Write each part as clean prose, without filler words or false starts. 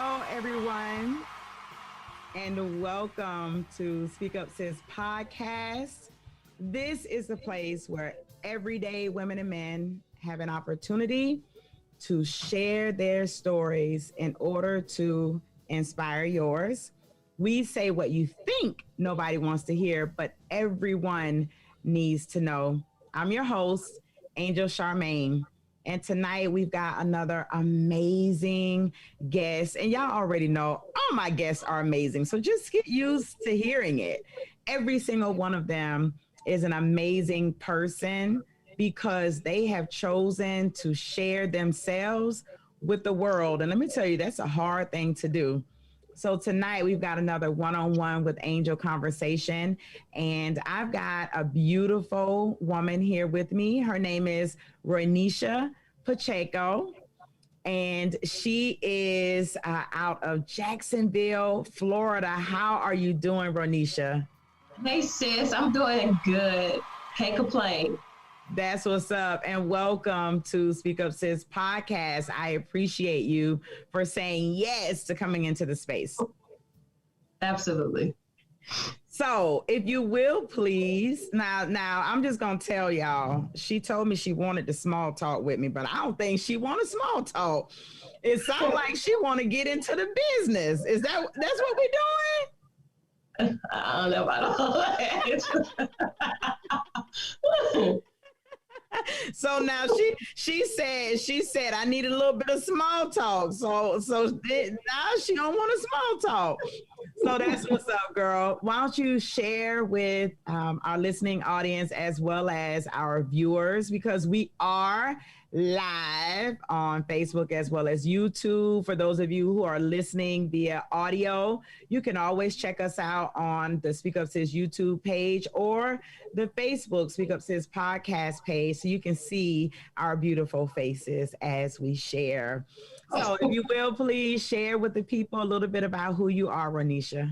Hello, everyone, and welcome to SpeakUp Sis Podcast. This is the place where everyday women and men have an opportunity to share their stories in order to inspire yours. We say what you think nobody wants to hear, but everyone needs to know. I'm your host, Angel Charmaine. And tonight we've got another amazing guest. And y'all already know all my guests are amazing. So just get used to hearing it. Every single one of them is an amazing person because they have chosen to share themselves with the world. And let me tell you, that's a hard thing to do. So tonight we've got another one-on-one with Angel conversation, and I've got a beautiful woman here with me. Her name is Ronisha Pacheco, and she is out of Jacksonville, Florida. How are you doing, Ronisha? Hey sis, I'm doing good. Can't complain. That's what's up. And welcome to SpeakUp Sis Podcast. I appreciate you for saying yes to coming into the space. Absolutely. So if you will, please. Now I'm just going to tell y'all, she told me she wanted to small talk with me, but I don't think she wanted small talk. It sounds like she want to get into the business. That's what we're doing? I don't know about all that. So now she said I need a little bit of small talk. So now she don't want a small talk. So that's what's up, girl. Why don't you share with our listening audience as well as our viewers, because we are live on Facebook as well as YouTube. For those of you who are listening via audio, you can always check us out on the SpeakUp Sis YouTube page or the Facebook SpeakUp Sis Podcast page, so you can see our beautiful faces as we share. So if you will, please share with the people a little bit about who you are, Ronisha.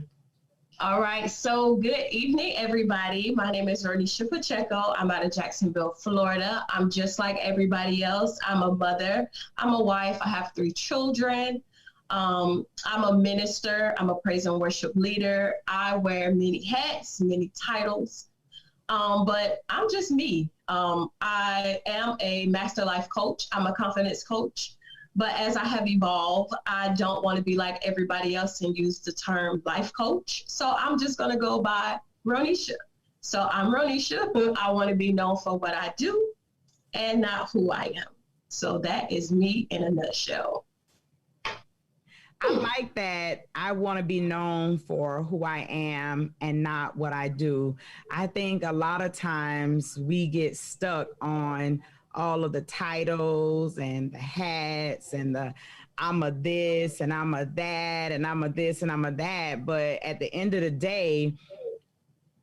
All right. So good evening, everybody. My name is Ronisha Pacheco. I'm out of Jacksonville, Florida. I'm just like everybody else. I'm a mother. I'm a wife. I have 3 children. I'm a minister. I'm a praise and worship leader. I wear many hats, many titles. But I'm just me. I am a master life coach. I'm a confidence coach. But as I have evolved, I don't want to be like everybody else and use the term life coach. So I'm just going to go by Ronisha. So I'm Ronisha. I want to be known for what I do and not who I am. So that is me in a nutshell. I like that. I want to be known for who I am and not what I do. I think a lot of times we get stuck on all of the titles and the hats and the I'm a this and I'm a that and I'm a this and I'm a that. But at the end of the day,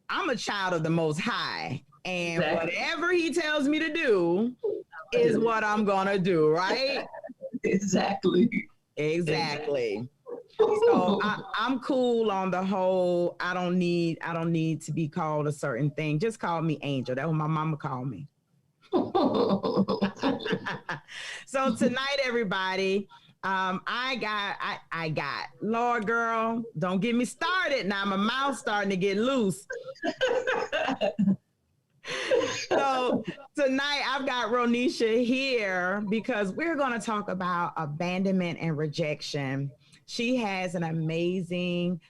I'm a child of the Most High. And whatever he tells me to do is what I'm going to do, right? Exactly. So I'm cool on the whole. I don't need to be called a certain thing. Just call me Angel. That's what my mama called me. So tonight, everybody, I got Lord, girl, don't get me started. Now my mouth's starting to get loose. So tonight I've got Ronisha here because we're going to talk about abandonment and rejection. She has an amazing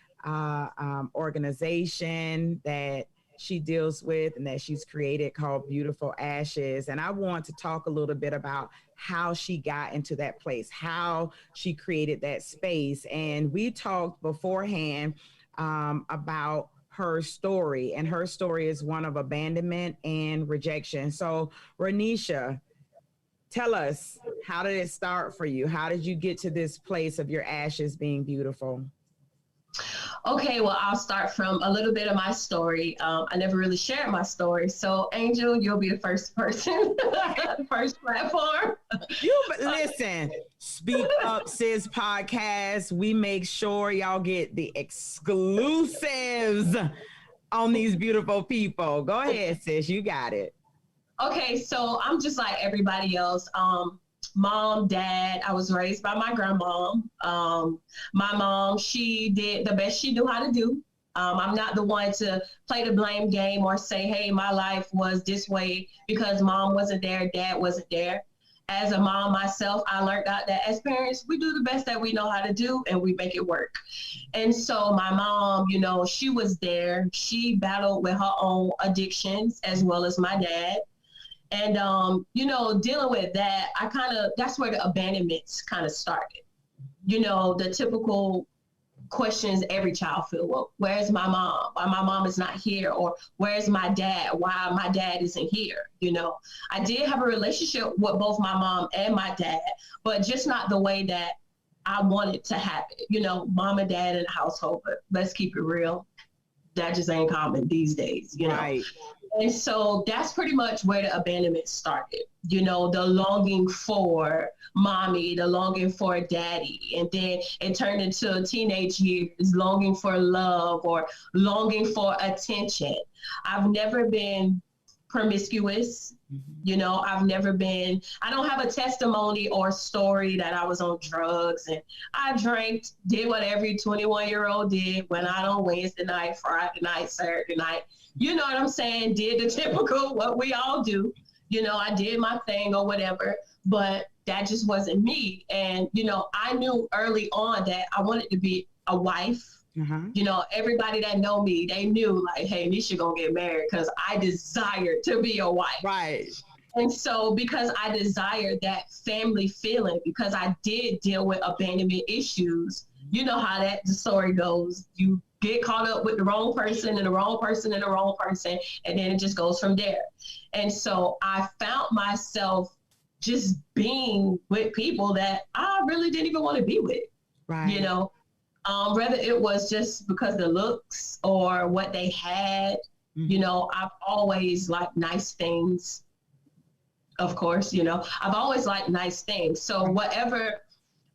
organization that she deals with and that she's created called Beautiful Ashes. And I want to talk a little bit about how she got into that place, how she created that space. And we talked beforehand about her story, and her story is one of abandonment and rejection. So Ronisha, tell us, how did it start for you? How did you get to this place of your ashes being beautiful? Okay, well, I'll start from a little bit of my story. I never really shared my story. So, Angel, you'll be the first person, first platform. Listen, SpeakUp Sis Podcast. We make sure y'all get the exclusives on these beautiful people. Go ahead, sis. You got it. Okay, so I'm just like everybody else. mom, dad. I was raised by my grandma. My mom, she did the best she knew how to do. I'm not the one to play the blame game or say, hey, my life was this way because mom wasn't there, dad wasn't there. As a mom myself, I learned out that as parents, we do the best that we know how to do and we make it work. And so my mom, you know, she was there. She battled with her own addictions as well as my dad. And, you know, dealing with that, that's where the abandonments kind of started. You know, the typical questions every child feel, well, where's my mom? Why my mom is not here? Or where's my dad? Why my dad isn't here? You know, I did have a relationship with both my mom and my dad, but just not the way that I wanted to have it. You know, mom and dad in the household, but let's keep it real. That just ain't common these days, you know? Right. And so that's pretty much where the abandonment started. You know, the longing for mommy, the longing for daddy. And then it turned into teenage years, longing for love or longing for attention. I've never been promiscuous. You know, I don't have a testimony or story that I was on drugs and I drank, did what every 21-year-old did, went out on Wednesday night, Friday night, Saturday night. You know what I'm saying? Did the typical, what we all do. You know, I did my thing or whatever, but that just wasn't me. And, you know, I knew early on that I wanted to be a wife. You know, everybody that know me, they knew like, hey, Nisha gonna get married because I desired to be a wife. Right. And so because I desired that family feeling, because I did deal with abandonment issues, you know how the story goes. You get caught up with the wrong person and the wrong person and the wrong person, and then it just goes from there. And so I found myself just being with people that I really didn't even want to be with, right. You know, whether it was just because of the looks or what they had, you know, I've always liked nice things. Of course, you know, I've always liked nice things. So whatever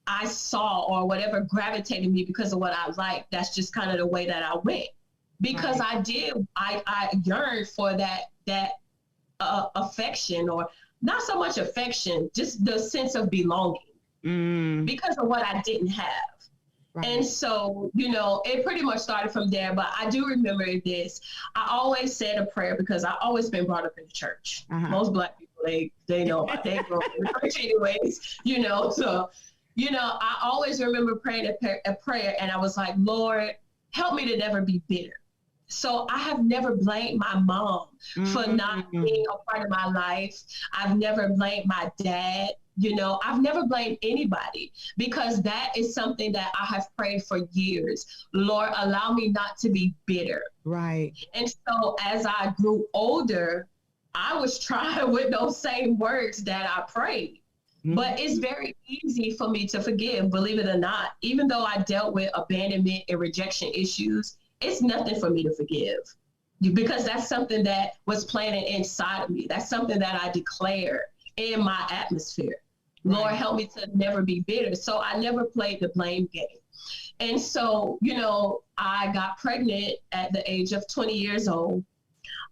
I saw or whatever gravitated me because of what I liked, that's just kind of the way that I went. Because right. I yearned for that affection, or not so much affection, just the sense of belonging because of what I didn't have. Right. And so, you know, it pretty much started from there. But I do remember this. I always said a prayer because I always been brought up in the church. Most Black people, they know they grow up in the church anyways, you know. So, you know, I always remember praying a prayer, and I was like, Lord, help me to never be bitter. So I have never blamed my mom for not being a part of my life. I've never blamed my dad. You know, I've never blamed anybody, because that is something that I have prayed for years. Lord, allow me not to be bitter. Right. And so as I grew older, I was trying with those same words that I prayed. But it's very easy for me to forgive, believe it or not. Even though I dealt with abandonment and rejection issues, it's nothing for me to forgive, because that's something that was planted inside of me. That's something that I declare in my atmosphere. Right. Lord, help me to never be bitter. So I never played the blame game. And so, you know, I got pregnant at the age of 20 years old.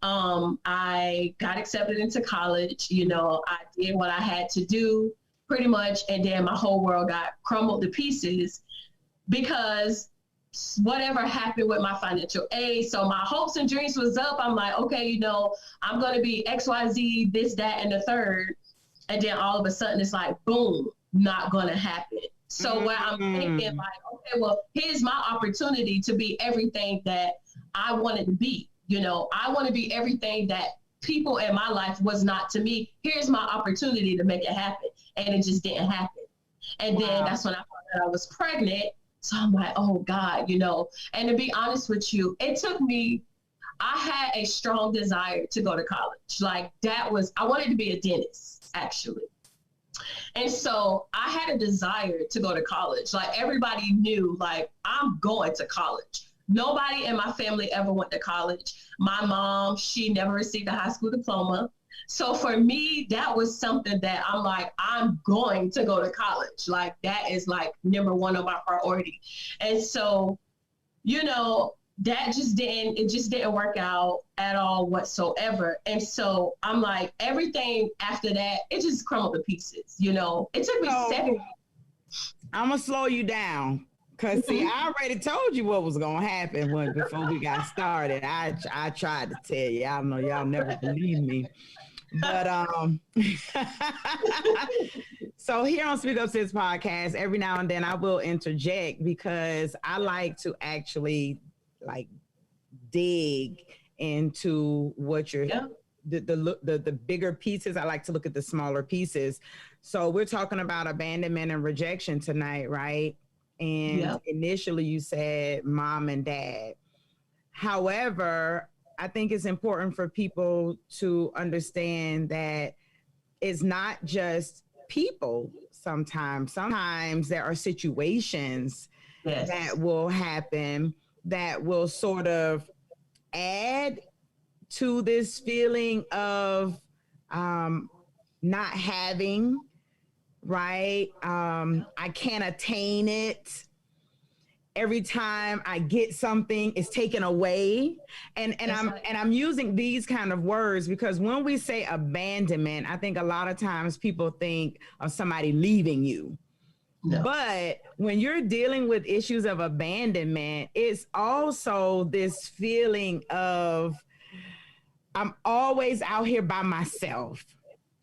I got accepted into college. You know, I did what I had to do pretty much. And then my whole world got crumbled to pieces because whatever happened with my financial aid. So my hopes and dreams was up. I'm like, okay, you know, I'm going to be XYZ, this, that, and the third. And then all of a sudden it's like, boom, not going to happen. So where I'm thinking like, okay, well, here's my opportunity to be everything that I wanted to be. You know, I want to be everything that people in my life was not to me. Here's my opportunity to make it happen. And it just didn't happen. And then that's when I found out I was pregnant. So I'm like, oh God, you know, and to be honest with you, it took me, I had a strong desire to go to college. Like I wanted to be a dentist, actually. And so I had a desire to go to college. Like everybody knew, like, I'm going to college. Nobody in my family ever went to college. My mom, she never received a high school diploma. So for me, that was something that I'm like, I'm going to go to college. Like that is like number one on my priority. And so, you know, that it just didn't work out at all whatsoever. And so I'm like, everything after that, it just crumbled to pieces, you know. It took me 7 years. I'm going to slow you down. Because, see, I already told you what was going to happen before we got started. I tried to tell you. I know y'all never believe me. But so here on SpeakUp Sis Podcast, every now and then I will interject because I like to actually like dig into what you're the bigger pieces. I like to look at the smaller pieces. So we're talking about abandonment and rejection tonight, right? And initially you said mom and dad. However, I think it's important for people to understand that it's not just people sometimes. Sometimes there are situations that will happen that will sort of add to this feeling of not having, right? I can't attain it. Every time I get something, it's taken away. And I'm using these kind of words because when we say abandonment, I think a lot of times people think of somebody leaving you. No. But when you're dealing with issues of abandonment, it's also this feeling of I'm always out here by myself.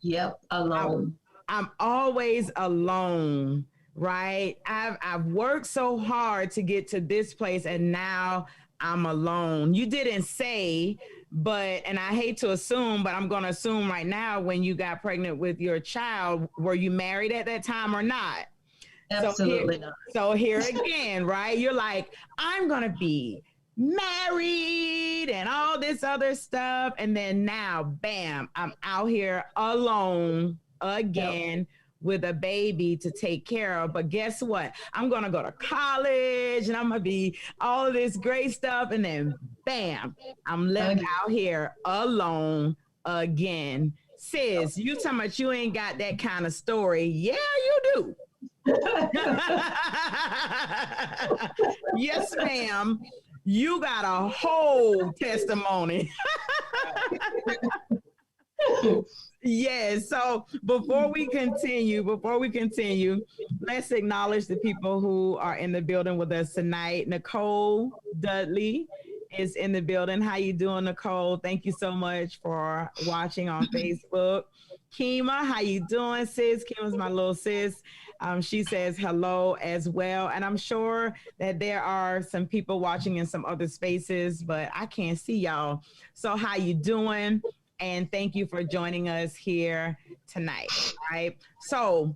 Yep, alone. I'm always alone, right? I've worked so hard to get to this place and now I'm alone. You didn't say, but, and I hate to assume, but I'm going to assume right now when you got pregnant with your child, were you married at that time or not? Absolutely not. So here again, right? You're like, I'm going to be married and all this other stuff. And then now, bam, I'm out here alone again with a baby to take care of. But guess what? I'm going to go to college and I'm going to be all of this great stuff. And then bam, I'm left out here alone again. Sis, you talking about you ain't got that kind of story. Yeah, you do. Yes, ma'am. You got a whole testimony. Yes. So before we continue, let's acknowledge the people who are in the building with us tonight. Nicole Dudley is in the building. How you doing, Nicole? Thank you so much for watching on Facebook. Kima, how you doing, sis? Kima's my little sis. She says hello as well. And I'm sure that there are some people watching in some other spaces, but I can't see y'all. So how you doing? And thank you for joining us here tonight. All right. So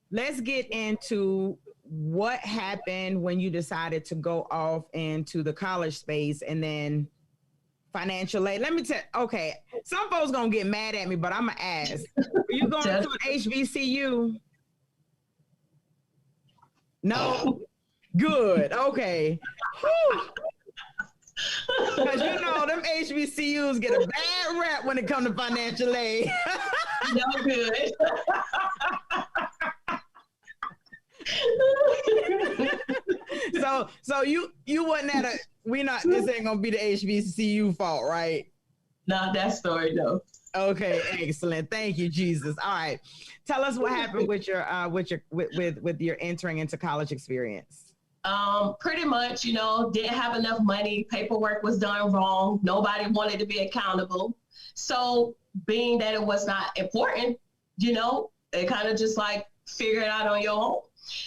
let's get into what happened when you decided to go off into the college space and then financial aid. Let me tell you, okay, some folks gonna get mad at me, but I'm gonna ask. Were you going to an HBCU? No? Good. Okay. Because you know them HBCUs get a bad rap when it comes to financial aid. No good. So you wasn't at a this ain't gonna be the HBCU fault, right? No, that story though. Okay, excellent. Thank you, Jesus. All right. Tell us what happened with your entering into college experience. Pretty much, didn't have enough money. Paperwork was done wrong. Nobody wanted to be accountable. So being that it was not important, it kind of just like figure it out on your own.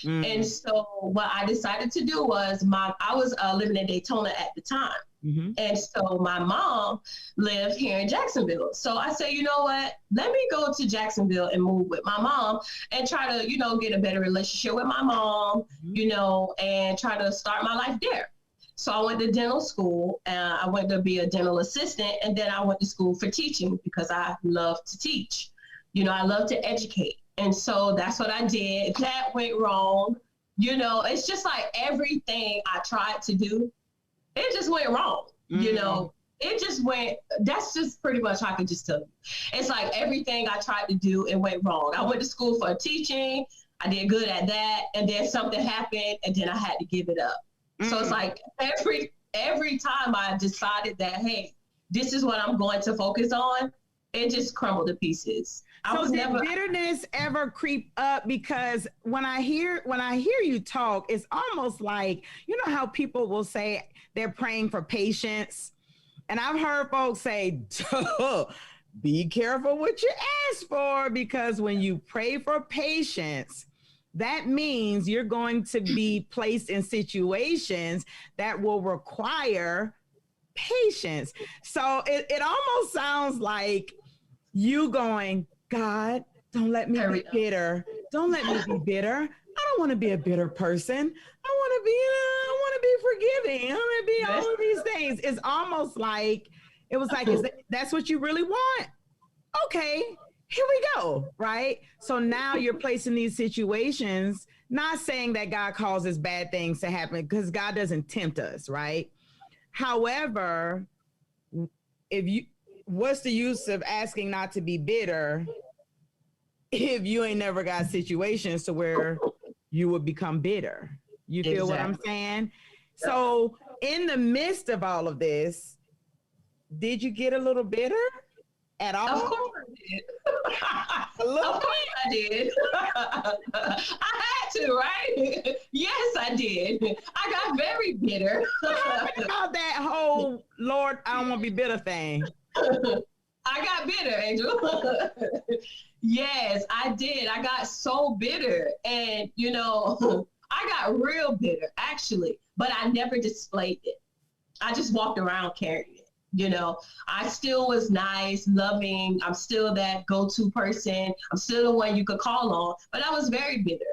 Mm-hmm. And so what I decided to do was I was living in Daytona at the time. Mm-hmm. And so my mom lived here in Jacksonville. So I said, you know what, let me go to Jacksonville and move with my mom and try to, get a better relationship with my mom, mm-hmm. And try to start my life there. So I went to dental school and I went to be a dental assistant. And then I went to school for teaching because I love to teach. I love to educate. And so that's what I did. That went wrong. It's just like everything I tried to do, it just went wrong. Mm-hmm. It just went, that's just pretty much how I can just tell you. It's like everything I tried to do, it went wrong. I went to school for teaching. I did good at that. And then something happened and then I had to give it up. Mm-hmm. So it's like every time I decided that, hey, this is what I'm going to focus on, it just crumbled to pieces. So did bitterness ever creep up? Because when I hear you talk, it's almost like, you know how people will say they're praying for patience. And I've heard folks say, be careful what you ask for, because when you pray for patience, that means you're going to be placed in situations that will require patience. So it almost sounds like you going, God, don't let me be bitter. Don't let me be bitter. I don't want to be a bitter person. I want to be forgiving. I want to be all of these things. It's almost like, it was like, that's what you really want? Okay, here we go, right? So now you're placed in these situations, not saying that God causes bad things to happen, because God doesn't tempt us, right? However, what's the use of asking not to be bitter if you ain't never got situations to where you would become bitter? You feel what I'm saying? So in the midst of all of this, did you get a little bitter at all? Of course I did. Of course I did. I had to, right? Yes, I did. I got very bitter. About that whole Lord, I don't want to be bitter thing. I got bitter, Angel. Yes, I did. I got so bitter. And, you know, I got real bitter, actually, but I never displayed it. I just walked around carrying it. You know, I still was nice, loving. I'm still that go-to person. I'm still the one you could call on, but I was very bitter.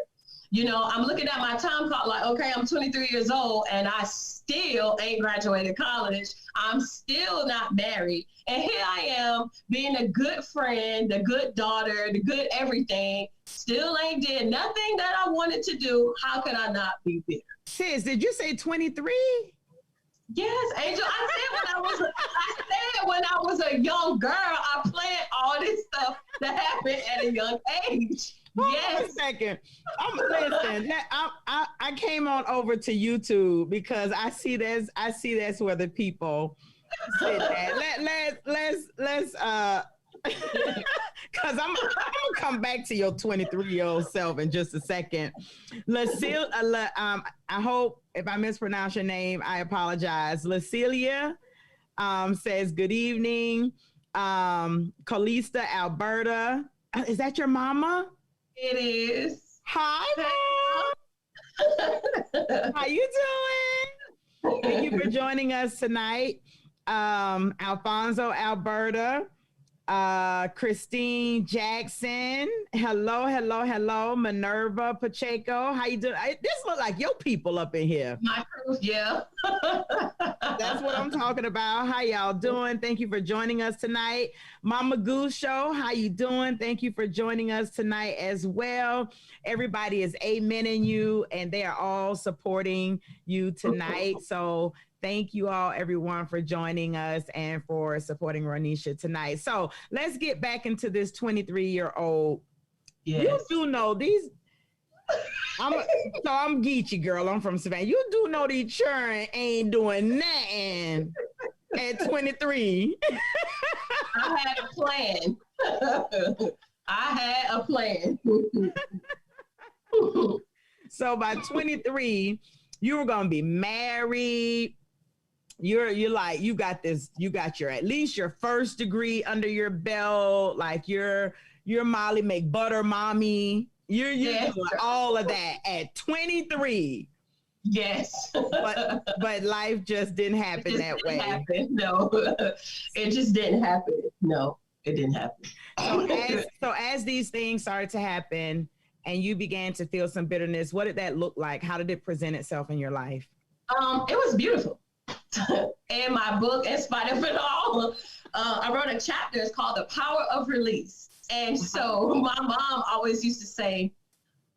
You know, I'm looking at my time clock like, okay, I'm 23 years old and I still ain't graduated college. I'm still not married. And here I am being a good friend, the good daughter, the good everything. Still ain't did nothing that I wanted to do. How could I not be bitter? Sis, did you say 23? Yes, Angel. I said when I was a young girl, I planned all this stuff that happened at a young age. Yes. Wait a second. Listen. I came on over to YouTube because I see that's where the people sit at. Let's because I'm gonna come back to your 23-year-old self in just a second. I hope if I mispronounce your name, I apologize. Lacelia says good evening. Calista, Alberta. Is that your mama? It is. Hi, Mom. How you doing? Thank you for joining us tonight. Alfonso, Alberta. Christine Jackson. Hello. Minerva Pacheco. How you doing? This look like your people up in here. My crew, yeah. That's what I'm talking about. How y'all doing? Thank you for joining us tonight. Mama Goose Show, how you doing? Thank you for joining us tonight as well. Everybody is amening you and they are all supporting you tonight. So thank you all, everyone, for joining us and for supporting Ronisha tonight. So let's get back into this 23-year-old. Yes. You do know these. I'm Geechee girl. I'm from Savannah. You do know these children ain't doing nothing at 23. I had a plan. I had a plan. So by 23, you were gonna be married. You're like, you got your at least your first degree under your belt. Like you're Molly McButter mommy. You're doing all of that at 23. Yes. but life just didn't happen that way. No, it just didn't happen. No, it didn't happen. So as these things started to happen and you began to feel some bitterness, what did that look like? How did it present itself in your life? It was beautiful. In my book, In Spite of It All, I wrote a chapter. It's called The Power of Release. And so my mom always used to say,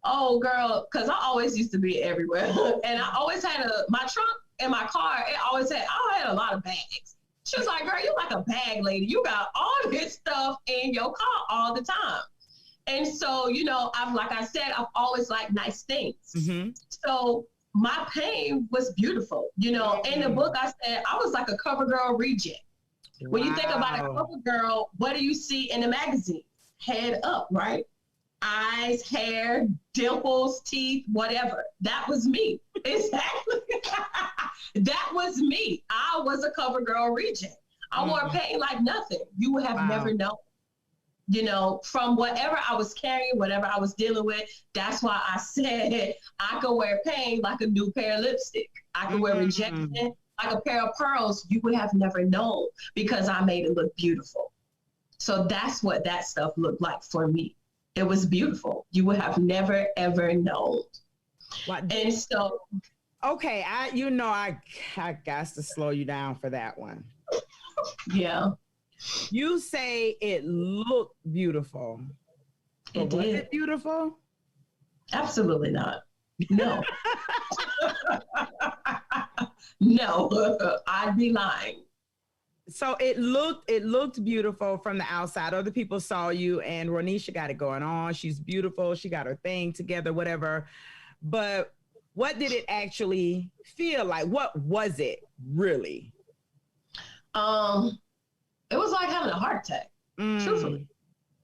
oh, girl, because I always used to be everywhere. And I always had my trunk in my car, I had a lot of bags. She was like, girl, you're like a bag lady. You got all this stuff in your car all the time. And so, you know, I've always liked nice things. Mm-hmm. So my pain was beautiful. You know, in the book, I said I was like a cover girl reject. When you think about a cover girl, what do you see in the magazine? Head up, right? Eyes, hair, dimples, teeth, whatever. That was me. Exactly. That was me. I was a cover girl reject. I wore pain like nothing. You would have never known. You know, from whatever I was carrying, whatever I was dealing with, that's why I said I could wear pain like a new pair of lipstick. I could wear rejection like a pair of pearls. You would have never known because I made it look beautiful. So that's what that stuff looked like for me. It was beautiful. You would have never, ever known. And so. Okay, I got to slow you down for that one. Yeah. You say it looked beautiful. It did. Was it beautiful? Absolutely not. No. No, I'd be lying. So it looked beautiful from the outside. Other people saw you and Ronisha got it going on. She's beautiful. She got her thing together, whatever. But what did it actually feel like? What was it really? It was like having a heart attack. Truthfully,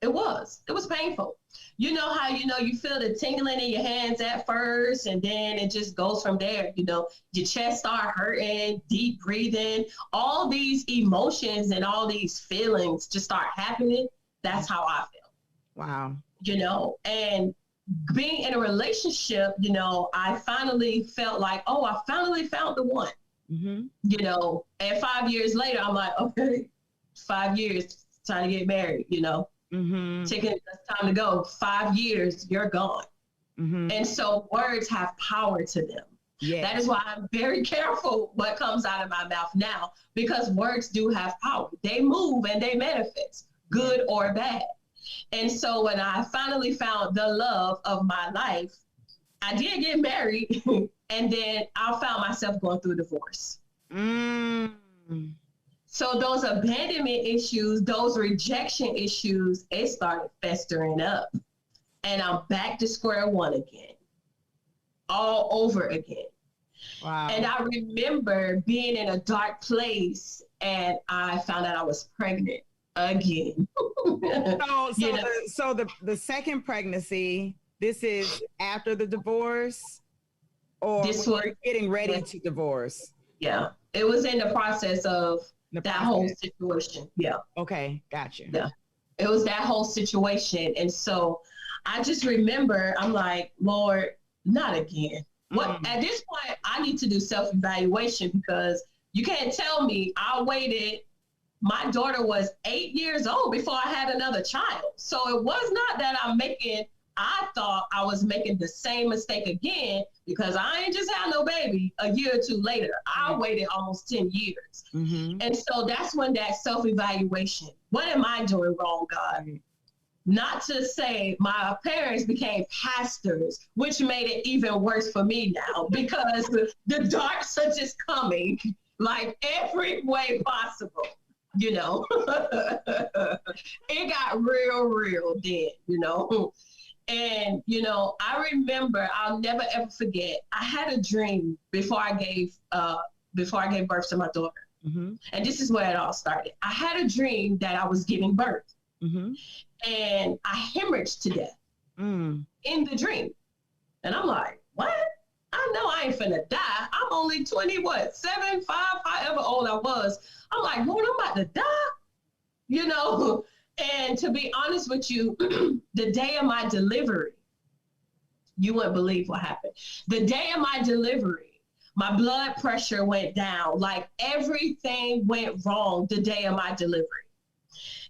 it was painful. You know how, you feel the tingling in your hands at first, and then it just goes from there. You know, your chest start hurting, deep breathing, all these emotions and all these feelings just start happening. That's how I feel. Wow. You know, and being in a relationship, I finally felt like, oh, I finally found the one. You know, and 5 years later, I'm like, okay, 5 years, time to get married, Taking it's time to go. 5 years, you're gone. And so words have power to them. Yes. That is why I'm very careful what comes out of my mouth now, because words do have power. They move and they manifest, good or bad. And so when I finally found the love of my life, I did get married, and then I found myself going through divorce. So those abandonment issues, those rejection issues, it started festering up. And I'm back to square one again, all over again. Wow. And I remember being in a dark place, and I found out I was pregnant again. So the second pregnancy, this is after the divorce, or this was getting ready to divorce? Yeah, it was in the process of that whole situation. Yeah. Okay, gotcha. Yeah, it was that whole situation. And so I just remember, I'm like, Lord, not again. What at this point, I need to do self-evaluation, because you can't tell me I waited. My daughter was 8 years old before I had another child. So it was not that I thought I was making the same mistake again, because I ain't just had no baby a year or two later. I waited almost 10 years. And so that's when that self-evaluation, what am I doing wrong, God? Not to say my parents became pastors, which made it even worse for me now, because the darks are just coming like every way possible. It got real then, And, I remember, I'll never ever forget, I had a dream before I gave birth to my daughter. And this is where it all started. I had a dream that I was giving birth, and I hemorrhaged to death in the dream. And I'm like, what? I know I ain't finna die. I'm only 7, 5, however old I was. I'm like, Lord, I'm about to die, And to be honest with you, the day of my delivery, you wouldn't believe what happened. The day of my delivery, my blood pressure went down. Like, everything went wrong the day of my delivery.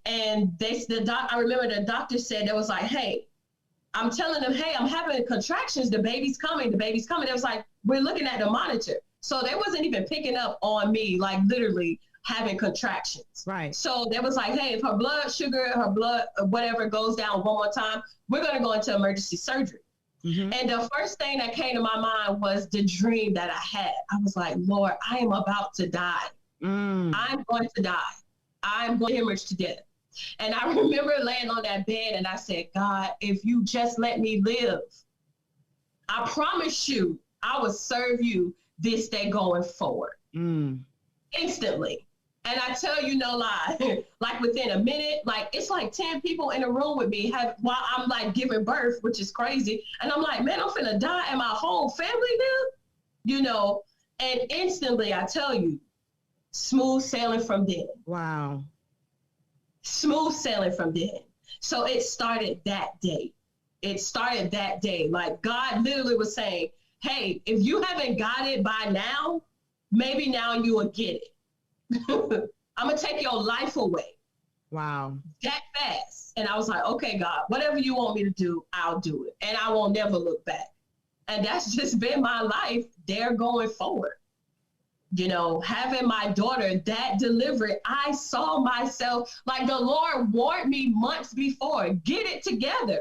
And I remember the doctor said, it was like, hey, I'm telling them, hey, I'm having contractions. The baby's coming. It was like, we're looking at the monitor. So they wasn't even picking up on me, like literally having contractions. Right. So they was like, hey, if her blood sugar, her blood, whatever goes down one more time, we're going to go into emergency surgery. And the first thing that came to my mind was the dream that I had. I was like, Lord, I am about to die. I'm going to die. I'm going to hemorrhage to death. And I remember laying on that bed, and I said, God, if you just let me live, I promise you, I will serve you this day going forward. Instantly. And I tell you no lie, like within a minute, like it's like 10 people in a room with me while I'm like giving birth, which is crazy. And I'm like, man, I'm finna die and my whole family here, and instantly I tell you, smooth sailing from then. Wow. Smooth sailing from then. So it started that day. Like God literally was saying, hey, if you haven't got it by now, maybe now you will get it. I'm going to take your life away. Wow. That fast. And I was like, okay, God, whatever you want me to do, I'll do it. And I won't never look back. And that's just been my life there going forward. Having my daughter, that delivery, I saw myself, like the Lord warned me months before, get it together.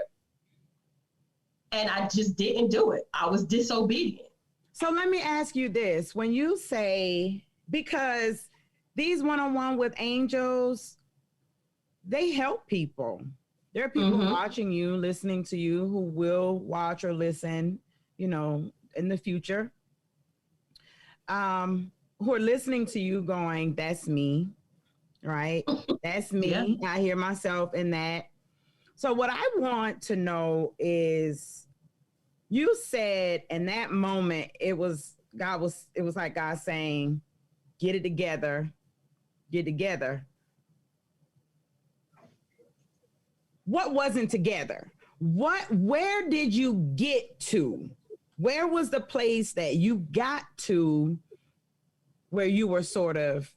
And I just didn't do it. I was disobedient. So let me ask you this. When you say, because these one-on-one with angels, they help people. There are people watching you, listening to you, who will watch or listen, in the future, who are listening to you going, that's me, right? That's me. Yeah. I hear myself in that. So what I want to know is, you said in that moment, it was like God saying, get it together. What wasn't together? Where did you get to? Where was the place that you got to where you were sort of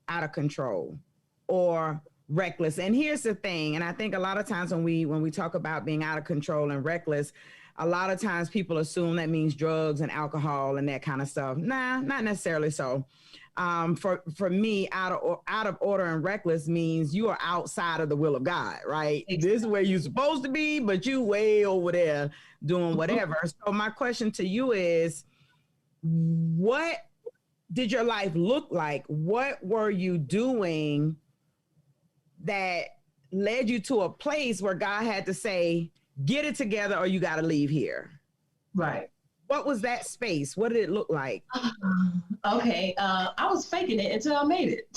out of control or reckless? And here's the thing, and I think a lot of times when we talk about being out of control and reckless, a lot of times people assume that means drugs and alcohol and that kind of stuff. Nah, not necessarily so. For me, out of order and reckless means you are outside of the will of God, right? Exactly. This is where you're supposed to be, but you way over there doing whatever. So my question to you is, what did your life look like? What were you doing that led you to a place where God had to say, get it together or you got to leave here? Right. What was that space? What did it look like? Okay. I was faking it until I made it.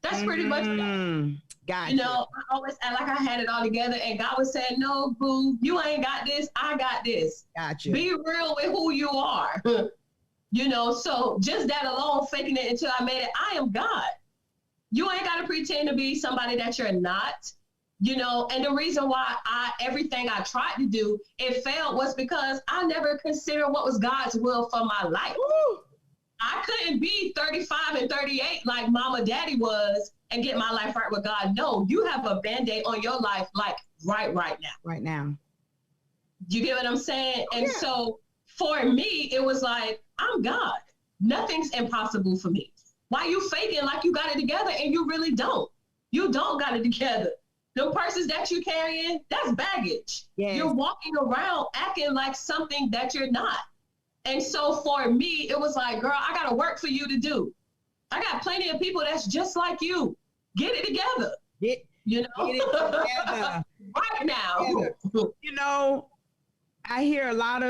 That's pretty much it. Gotcha. I always act like I had it all together, and God was saying, no, boo, you ain't got this. I got this. Gotcha. Be real with who you are. So just that alone, faking it until I made it, I am God. You ain't got to pretend to be somebody that you're not. And the reason why everything I tried to do, it failed, was because I never considered what was God's will for my life. Woo! I couldn't be 35 and 38 like mama daddy was and get my life right with God. No, you have a Band-Aid on your life, like right now. Right now. You get what I'm saying? And so for me, it was like, I'm God. Nothing's impossible for me. Why you faking like you got it together and you really don't? You don't got it together. The purses that you're carrying, that's baggage. Yes. You're walking around acting like something that you're not. And so for me, it was like, girl, I got to work for you to do. I got plenty of people that's just like you. Get it together. Get it together. Right now. I hear a lot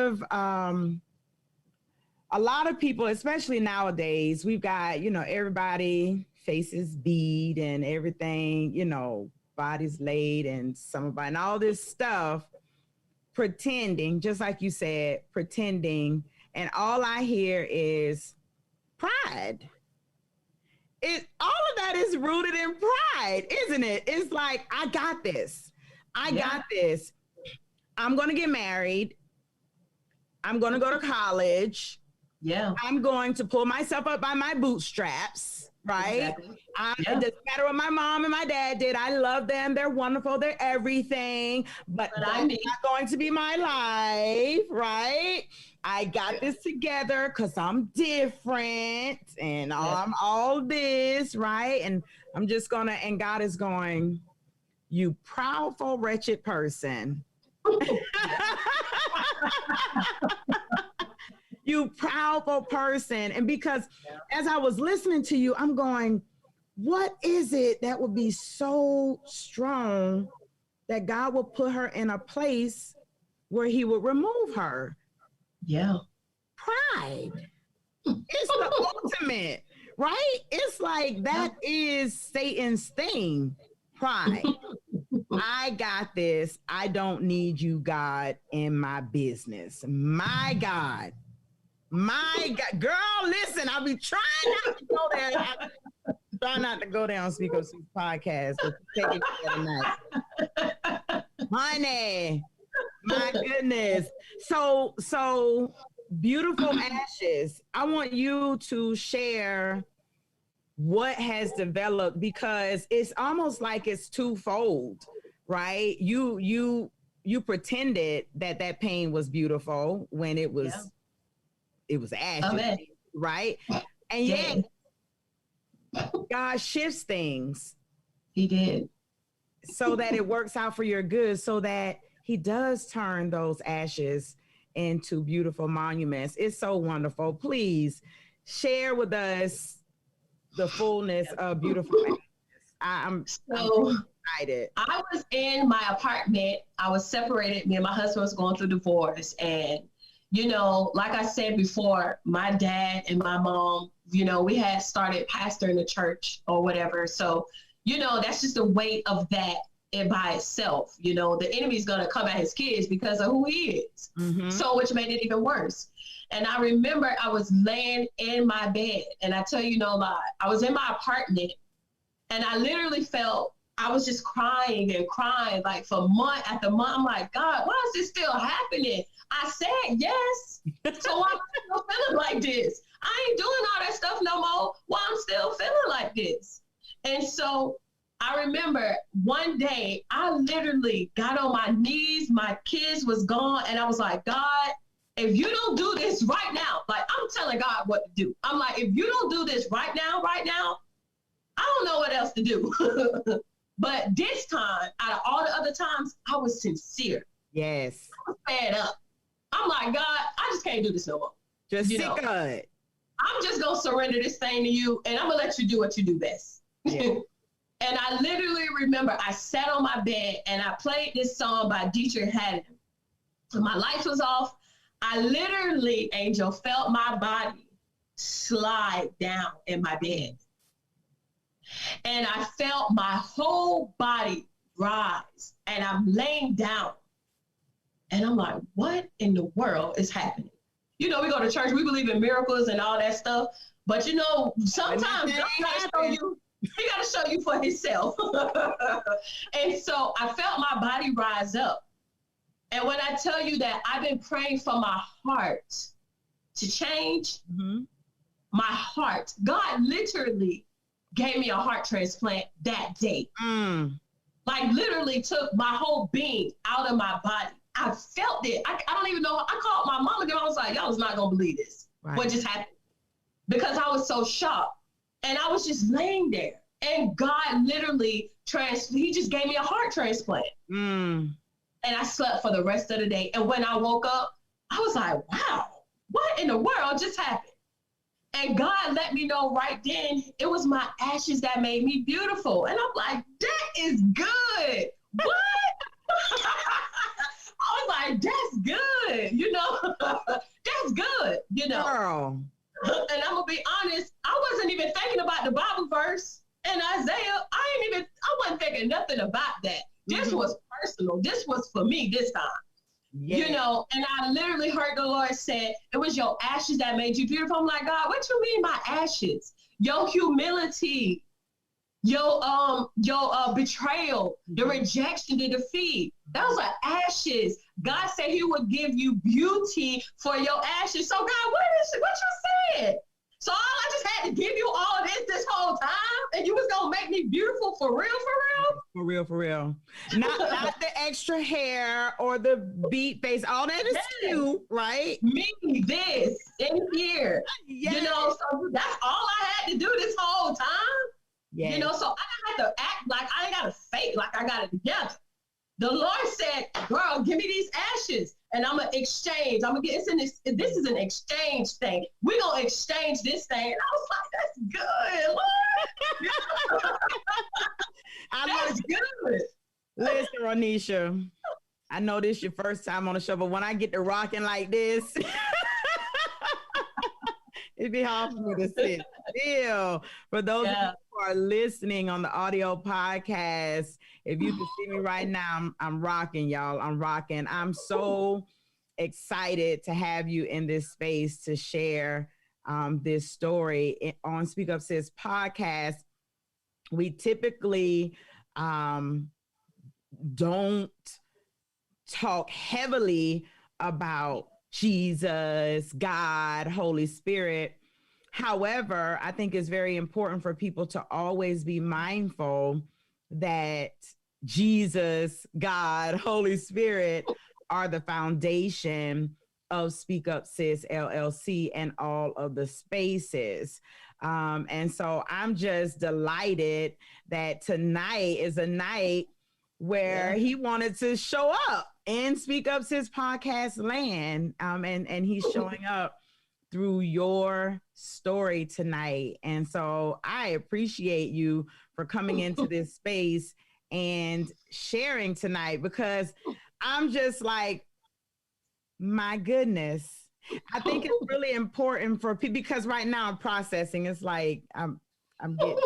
of people, especially nowadays, we've got, everybody faces bead and everything, bodies laid and somebody and all this stuff, pretending, just like you said, pretending. And all I hear is pride. All of that is rooted in pride, isn't it? It's like, I got this. I got this. I'm going to get married. I'm going to go to college. Yeah. I'm going to pull myself up by my bootstraps. Right. Exactly. It doesn't matter what my mom and my dad did. I love them. They're wonderful. They're everything. But that's not going to be my life. Right. I got this together because I'm different and I'm all this. Right. And I'm just going to, and God is going, you proudful, wretched person. You proudful person. And because as I was listening to you, I'm going, what is it that would be so strong that God would put her in a place where he would remove her? Yeah. pride. It's the ultimate, right? It's like that is Satan's thing. Pride. I got this. I don't need you, God, in my business. My God. My God. Girl, listen, I'll be trying not to go there. Try not to go down SpeakUp Sis Podcast. Take it tonight. Honey, my goodness. So beautiful ashes. I want you to share what has developed, because it's almost like it's twofold, right? You pretended that pain was beautiful when it was ashes, right? And yet God shifts things. He did. So that it works out for your good, so that he does turn those ashes into beautiful monuments. It's so wonderful. Please share with us the fullness of beautiful ashes. I'm excited. I was in my apartment. I was separated. Me and my husband was going through divorce. And, you know, like I said before, my dad and my mom, you know, we had started pastoring the church or whatever. So, you know, that's just the weight of that by itself. You know, the enemy's going to come at his kids because of who he is. Mm-hmm. So, which made it even worse. And I remember I was laying in my bed, and I tell you no lie, I was in my apartment, and I literally felt, I was just crying and crying, like for month after month. I'm like, God, why is this still happening? I said yes. So why am I still feeling like this? I ain't doing all that stuff no more. Why I'm still feeling like this? And so I remember one day I literally got on my knees, my kids was gone, and I was like, God, if you don't do this right now, like I'm telling God what to do. I'm like, if you don't do this right now, I don't know what else to do. But this time, out of all the other times, I was sincere. Yes. I was fed up. I'm like, God, I just can't do this no more. Just sick of it. I'm just going to surrender this thing to you, and I'm going to let you do what you do best. Yeah. And I literally remember I sat on my bed, and I played this song by Dietrich Haddon. So my lights was off. I literally, Angel, felt my body slide down in my bed. And I felt my whole body rise, and I'm laying down. And I'm like, what in the world is happening? You know, we go to church, we believe in miracles and all that stuff. But, you know, sometimes God got to show you for himself. And so I felt my body rise up. And when I tell you that I've been praying for my heart to change, my heart, God literally gave me a heart transplant that day. Like literally took my whole being out of my body. I felt it. I don't even know. I called my mom again. I was like, y'all was not going to believe this. Right. What just happened? Because I was so shocked. And I was just laying there. And God literally, he just gave me a heart transplant. And I slept for the rest of the day. And when I woke up, I was like, wow, what in the world just happened? And God let me know right then, it was my ashes that made me beautiful. And I'm like, that is good. What? I was like, that's good. You know, that's good, you know. Girl. And I'm going to be honest, I wasn't even thinking about the Bible verse in Isaiah. I wasn't thinking nothing about that. This was personal. This was for me this time. Yeah. You know, and I literally heard the Lord say, it was your ashes that made you beautiful. I'm like, God, what you mean by ashes? Your humility, your betrayal, the rejection, the defeat. Those are ashes. God said he would give you beauty for your ashes. So God, what you said? So all I just had to give you all this whole time, and you was gonna make me beautiful for real, for real? For real. Not the extra hair or the beat face. All that is cute, right? Me, this in here. Yes. You know, so that's all I had to do this whole time. Yes. You know, so I didn't have to act like I ain't got to fake like I got it together. The Lord said, girl, give me these ashes and I'm going to exchange. This is an exchange thing. We're going to exchange this thing. And I was like, that's good, Lord. That's good. Listen, Ronisha, I know this is your first time on the show, but when I get to rocking like this, It'd be hard for me to sit still. For those of you who are listening on the audio podcast, if you can see me right now, I'm rocking, y'all. I'm rocking. I'm so excited to have you in this space to share this story on SpeakUp Sis Podcast. We typically don't talk heavily about Jesus, God, Holy Spirit. However, I think it's very important for people to always be mindful that Jesus, God, Holy Spirit are the foundation of SpeakUp Sis LLC and all of the spaces. And so I'm just delighted that tonight is a night where he wanted to show up in SpeakUp Sis Podcast land. And he's showing up through your story tonight. And so I appreciate you for coming into this space and sharing tonight, because I'm just like, my goodness. I think it's really important for people, because right now I'm processing. It's like I'm getting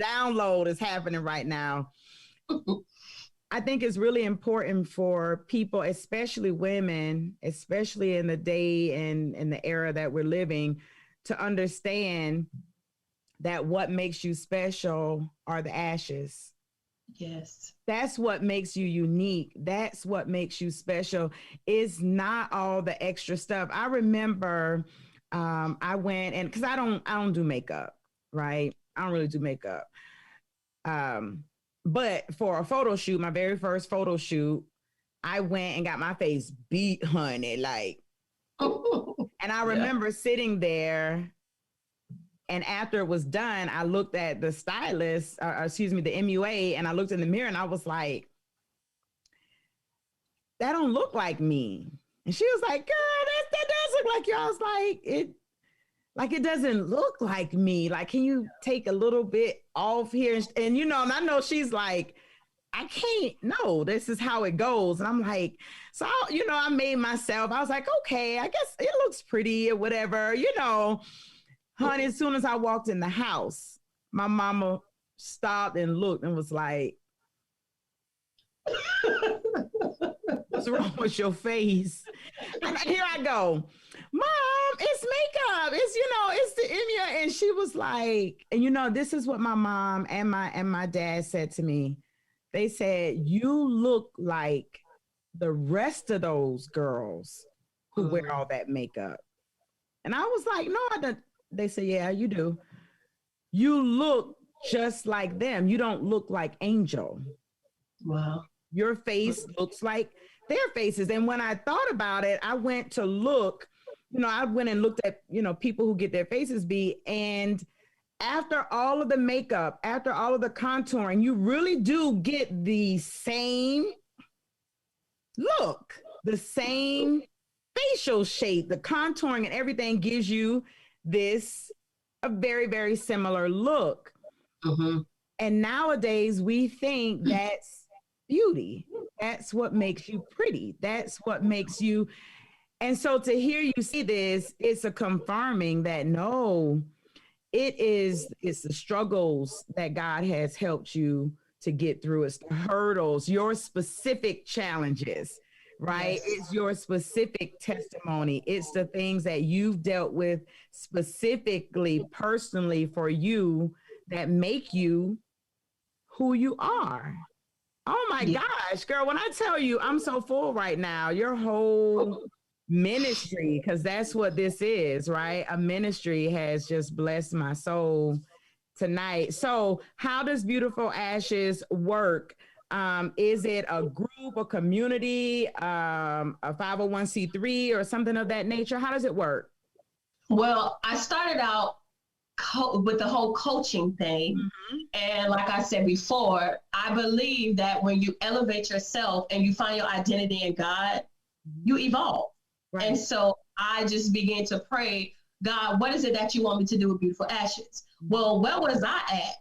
download is happening right now. I think it's really important for people, especially women, especially in the day and in the era that we're living, to understand that what makes you special are the ashes. Yes. That's what makes you unique. That's what makes you special. It's not all the extra stuff. I remember I went, and because I don't do makeup, right? I don't really do makeup. But for a photo shoot, my very first photo shoot, I went and got my face beat, honey, like. And I remember sitting there, and after it was done, I looked at the stylist, the MUA, and I looked in the mirror and I was like, that don't look like me. And she was like, girl, that does look like you. I was like, it doesn't look like me. Like, can you take a little bit off here? And and I know she's like, I can't, no, this is how it goes. And I'm like, so, I made myself, I was like, okay, I guess it looks pretty or whatever, Honey, as soon as I walked in the house, my mama stopped and looked and was like, what's wrong with your face? And here I go, Mom, it's makeup. It's the Enya. And she was like, and this is what my mom and my dad said to me. They said, you look like the rest of those girls who wear all that makeup. And I was like, no, I don't. They said, yeah, you do. You look just like them. You don't look like Angel. Wow. Your face looks like their faces. And when I thought about it, I went to look, I went and looked at, people who get their faces beat. And after all of the makeup, after all of the contouring, you really do get the same look, the same facial shape. The contouring and everything gives you a very, very similar look. Mm-hmm. And nowadays we think that's beauty. That's what makes you pretty. That's what makes you. And so to hear you see this, it's a confirming that no, it's the struggles that God has helped you to get through. It's the hurdles, your specific challenges, right? Yes. It's your specific testimony. It's the things that you've dealt with specifically, personally for you that make you who you are. Oh my gosh, girl, when I tell you I'm so full right now, your whole ministry, because that's what this is, right? A ministry has just blessed my soul tonight. So how does Beautiful Ashes work? Is it a group, a community, a 501c3 or something of that nature? How does it work? Well, I started out with the whole coaching thing. Mm-hmm. And like I said before, I believe that when you elevate yourself and you find your identity in God, you evolve. Right. And so I just began to pray, God, what is it that you want me to do with Beautiful Ashes? Well, where was I at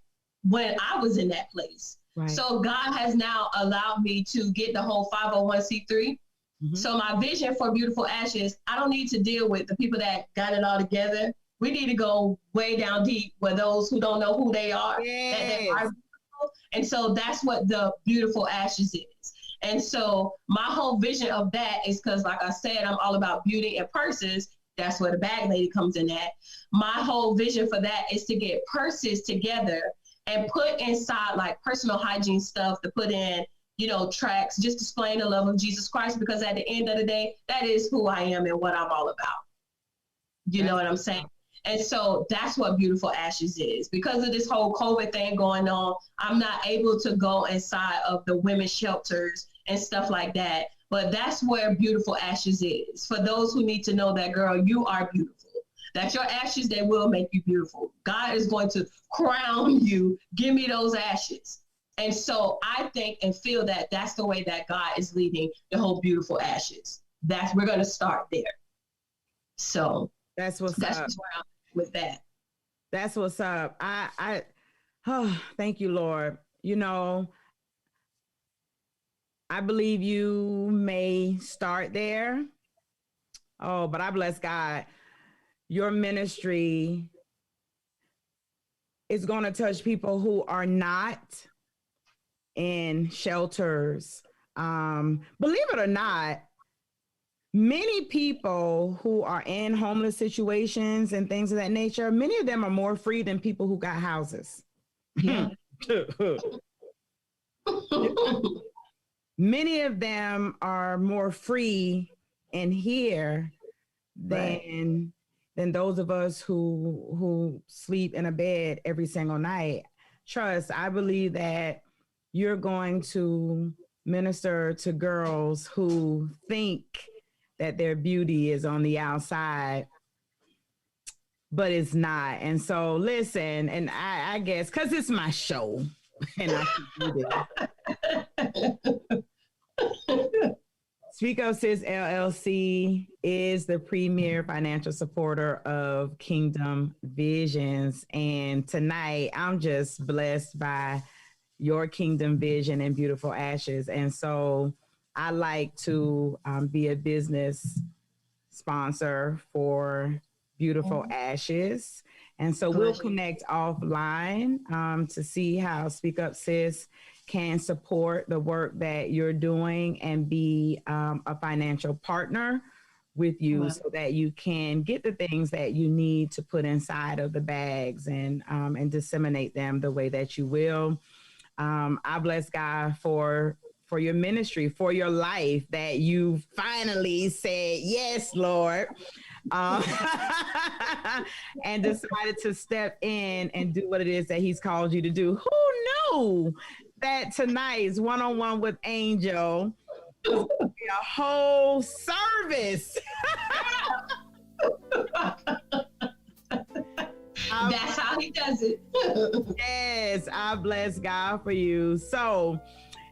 when I was in that place? Right. So God has now allowed me to get the whole 501c3. Mm-hmm. So my vision for Beautiful Ashes, I don't need to deal with the people that got it all together. we need to go way down deep with those who don't know who they are, yes. that they are beautiful. And so that's what the beautiful ashes is. And so my whole vision of that is because, like I said, I'm all about beauty and purses. That's where the bag lady comes in at. My whole vision for that is to get purses together and put inside like personal hygiene stuff, to put in, you know, tracks, just displaying the love of Jesus Christ, because at the end of the day, that is who I am and what I'm all about. You know what I'm saying? And so that's what Beautiful Ashes is. Because of this whole COVID thing going on, I'm not able to go inside of the women's shelters and stuff like that. But that's where Beautiful Ashes is. For those who need to know that, girl, you are beautiful. That your ashes, they will make you beautiful. God is going to crown you. Give me those ashes. And so I think and feel that that's the way that God is leading the whole Beautiful Ashes. We're going to start there. So that's what's up where I'm with that. That's what's up. Thank you, Lord. You know, I believe you may start there. Oh, but I bless God. Your ministry is going to touch people who are not in shelters. Believe it or not, many people who are in homeless situations and things of that nature, many of them are more free than people who got houses. Yeah. Many of them are more free in here than those of us who sleep in a bed every single night. Trust, I believe that you're going to minister to girls who think that their beauty is on the outside, but it's not. And so listen, and I guess because it's my show and I can do this. SpeakUp Sis LLC is the premier financial supporter of Kingdom Visions. And tonight, I'm just blessed by your Kingdom Vision and Beautiful Ashes. And so I like to be a business sponsor for Beautiful Ashes. And so we'll connect offline to see how SpeakUp Sis can support the work that you're doing and be a financial partner with you so that you can get the things that you need to put inside of the bags and disseminate them the way that you will. I bless God for your ministry, for your life, that you finally said, yes, Lord, and decided to step in and do what it is that he's called you to do. Who knew that tonight's one-on-one with Angel was going to be a whole service? That's how he does it. Yes, I bless God for you. So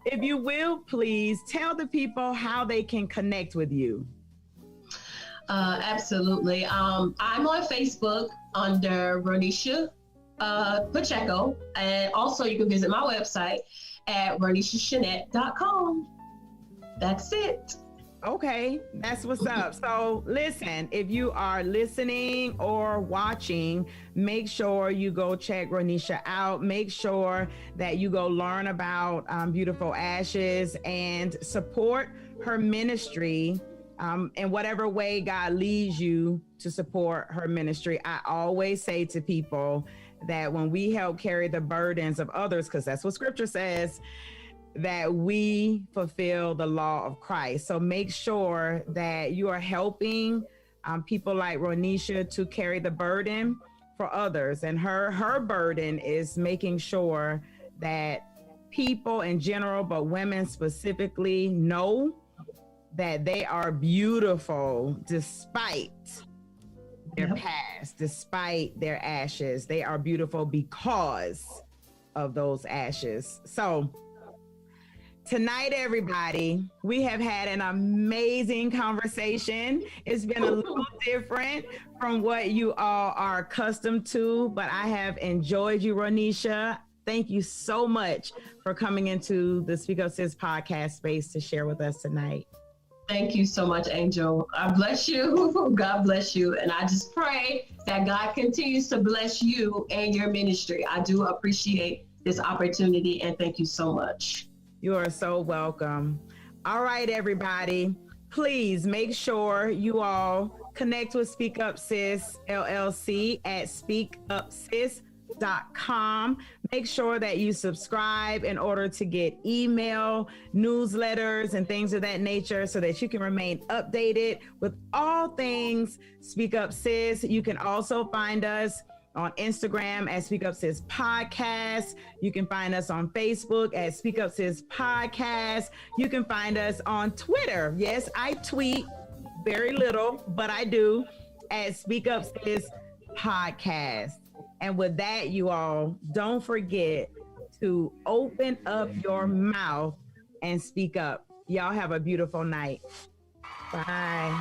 if you will, please tell the people how they can connect with you. Absolutely. I'm on Facebook under Ronisha Pacheco, and also you can visit my website at ronishashanette.com. That's it. Okay, that's what's up. So listen, if you are listening or watching, make sure you go check Ronisha out. Make sure that you go learn about Beautiful Ashes and support her ministry in whatever way God leads you to support her ministry. I always say to people that when we help carry the burdens of others, because that's what scripture says, that we fulfill the law of Christ. So make sure that you are helping people like Ronisha to carry the burden for others. And her burden is making sure that people in general, but women specifically, know that they are beautiful despite their past, despite their ashes. They are beautiful because of those ashes. So tonight, everybody, we have had an amazing conversation. It's been a little different from what you all are accustomed to, but I have enjoyed you, Ronisha. Thank you so much for coming into the SpeakUp Sis podcast space to share with us tonight. Thank you so much, Angel. God bless you. God bless you. And I just pray that God continues to bless you and your ministry. I do appreciate this opportunity, and thank you so much. You are so welcome. All right, everybody. Please make sure you all connect with SpeakUp Sis LLC at SpeakUpSis.com. Make sure that you subscribe in order to get email, newsletters, and things of that nature so that you can remain updated with all things SpeakUp Sis. You can also find us on Instagram at SpeakUp Sis Podcast. You can find us on Facebook at SpeakUp Sis Podcast. You can find us on Twitter. Yes, I tweet very little, but I do, at SpeakUp Sis Podcast. And with that, you all, don't forget to open up your mouth and speak up. Y'all have a beautiful night. Bye.